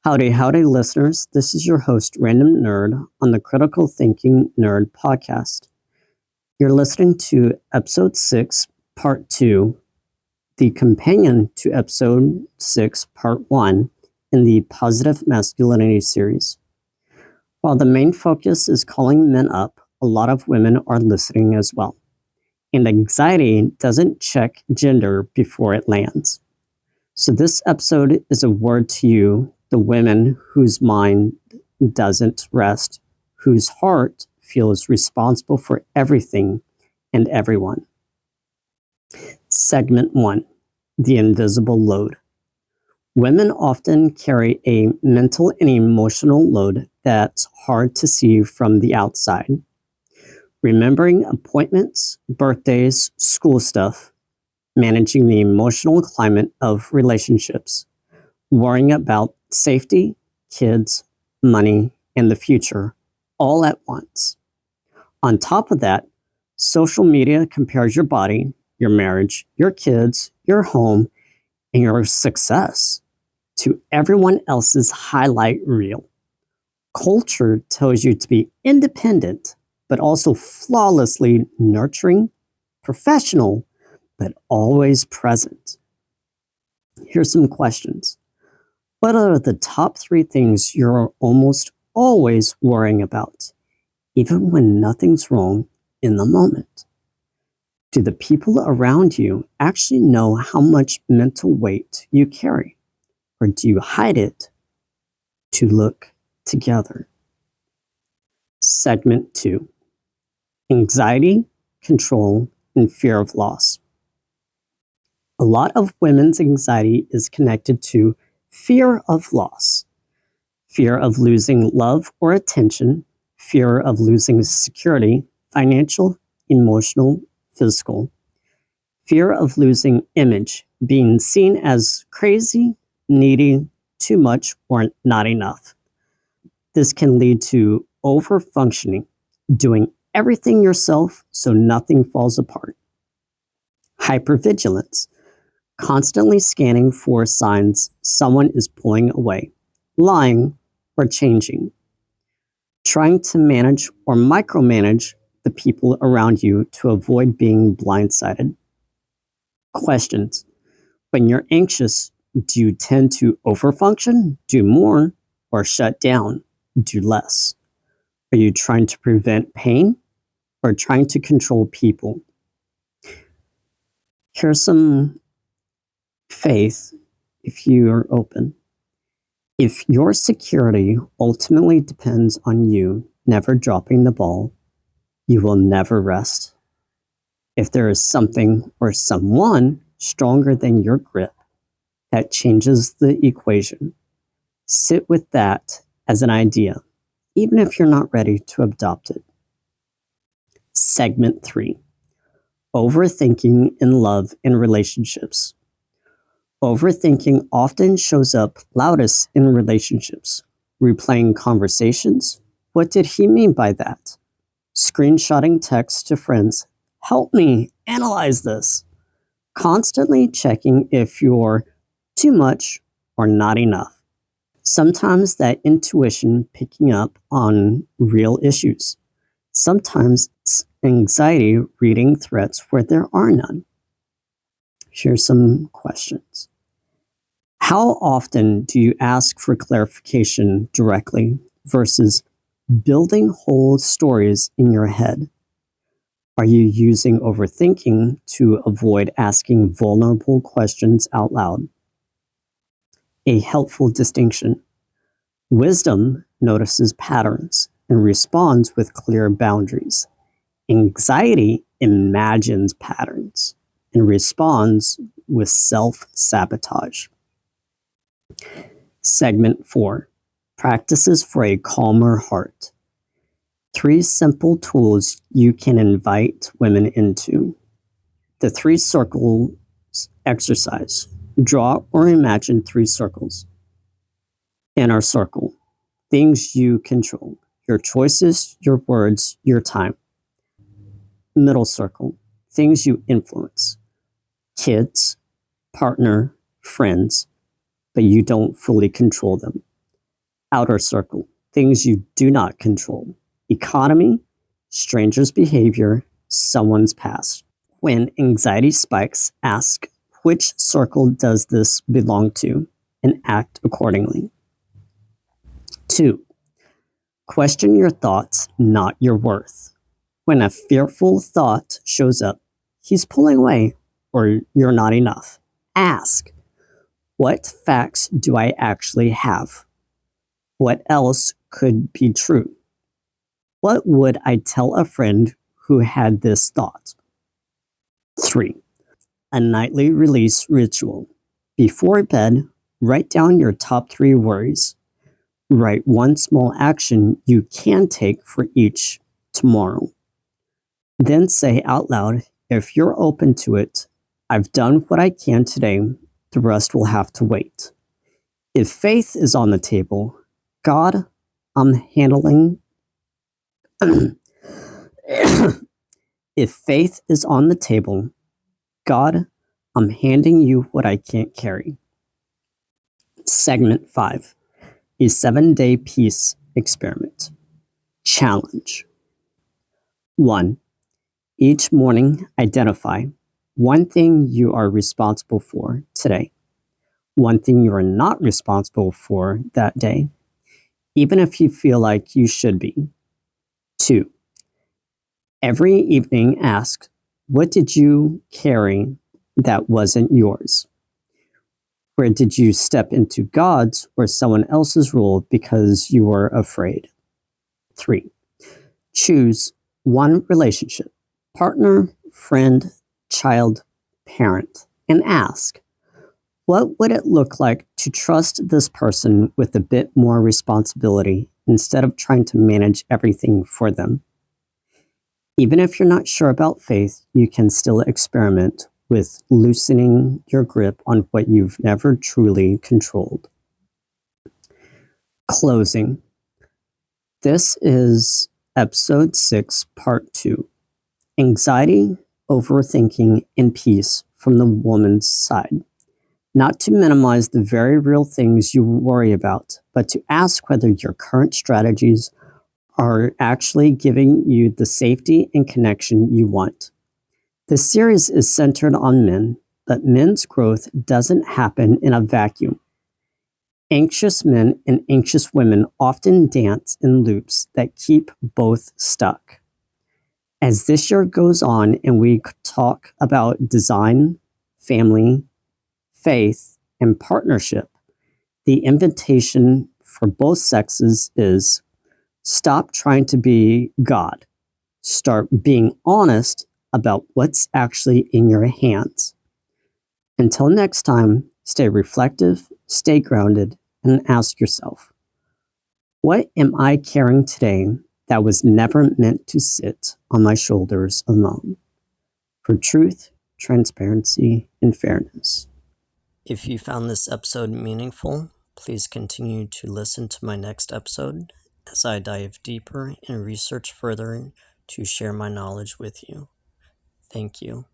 Howdy, howdy, listeners. This is your host, Random Nerd, on the Critical Thinking Nerd podcast. You're listening to Episode 6, Part 2, the companion to Episode 6, Part 1, in the Positive Masculinity series. While the main focus is calling men up, a lot of women are listening as well. And anxiety doesn't check gender before it lands. So this episode is a word to you, the women whose mind doesn't rest, whose heart feels responsible for everything and everyone. Segment 1, the invisible load. Women often carry a mental and emotional load that's hard to see from the outside. Remembering appointments, birthdays, school stuff, managing the emotional climate of relationships, worrying about safety, kids, money, and the future, all at once. On top of that, social media compares your body, your marriage, your kids, your home, and your success to everyone else's highlight reel. Culture tells you to be independent, but also flawlessly nurturing, professional, but always present. Here's some questions. What are the top 3 things you're almost always worrying about, even when nothing's wrong in the moment? Do the people around you actually know how much mental weight you carry? Or do you hide it to look together? Segment 2, anxiety, control, and fear of loss. A lot of women's anxiety is connected to fear of loss, fear of losing love or attention, fear of losing security, financial, emotional, physical, fear of losing image, being seen as crazy, needy, too much, or not enough. This can lead to over-functioning, doing everything yourself so nothing falls apart. Hypervigilance, constantly scanning for signs someone is pulling away, lying, or changing. Trying to manage or micromanage the people around you to avoid being blindsided. Questions. When you're anxious, do you tend to overfunction, do more, or shut down, do less? Are you trying to prevent pain or trying to control people? Here's some faith if you are open. If your security ultimately depends on you never dropping the ball, you will never rest. If there is something or someone stronger than your grip, that changes the equation. Sit with that as an idea, even if you're not ready to adopt it. Segment 3, overthinking in love and relationships. Overthinking often shows up loudest in relationships. Replaying conversations. What did he mean by that? Screenshotting texts to friends. Help me analyze this. Constantly checking if you're too much or not enough. Sometimes that intuition picking up on real issues. Sometimes it's anxiety reading threats where there are none. Here's some questions. How often do you ask for clarification directly versus building whole stories in your head? Are you using overthinking to avoid asking vulnerable questions out loud? A helpful distinction. Wisdom notices patterns and responds with clear boundaries. Anxiety imagines patterns and responds with self-sabotage. Segment 4, practices for a calmer heart. 3 simple tools you can invite women into. The 3 circles exercise. Draw or imagine 3 circles. Inner circle, things you control, your choices, your words, your time. Middle circle, things you influence, kids, partner, friends, but you don't fully control them. Outer circle, things you do not control. Economy, strangers' behavior, someone's past. When anxiety spikes, ask, which circle does this belong to? And act accordingly. 2. Question your thoughts, not your worth. When a fearful thought shows up, he's pulling away or you're not enough. Ask, what facts do I actually have? What else could be true? What would I tell a friend who had this thought? 3. A nightly release ritual. Before bed, write down your top 3 worries. Write one small action you can take for each tomorrow. Then say out loud, if you're open to it, I've done what I can today, the rest will have to wait. If faith is on the table, God, I'm handling. If faith is on the table, God, I'm handing you what I can't carry. Segment 5, a 7-day peace experiment. Challenge. 1. Each morning, identify one thing you are responsible for today, one thing you are not responsible for that day, even if you feel like you should be. 2. Every evening, ask, what did you carry that wasn't yours? Where did you step into God's or someone else's role because you were afraid? 3. Choose one relationship, partner, friend, child, parent, and ask, what would it look like to trust this person with a bit more responsibility instead of trying to manage everything for them? Even if you're not sure about faith, you can still experiment with loosening your grip on what you've never truly controlled. Closing. This is episode 6, part 2. Anxiety, overthinking, and peace from the woman's side. Not to minimize the very real things you worry about, but to ask whether your current strategies are actually giving you the safety and connection you want. This series is centered on men, but men's growth doesn't happen in a vacuum. Anxious men and anxious women often dance in loops that keep both stuck. As this year goes on and we talk about design, family, faith, and partnership, the invitation for both sexes is stop trying to be God. Start being honest about what's actually in your hands. Until next time, stay reflective, stay grounded, and ask yourself, what am I carrying today that was never meant to sit on my shoulders alone? For truth, transparency, and fairness. If you found this episode meaningful, please continue to listen to my next episode as I dive deeper and research further to share my knowledge with you. Thank you.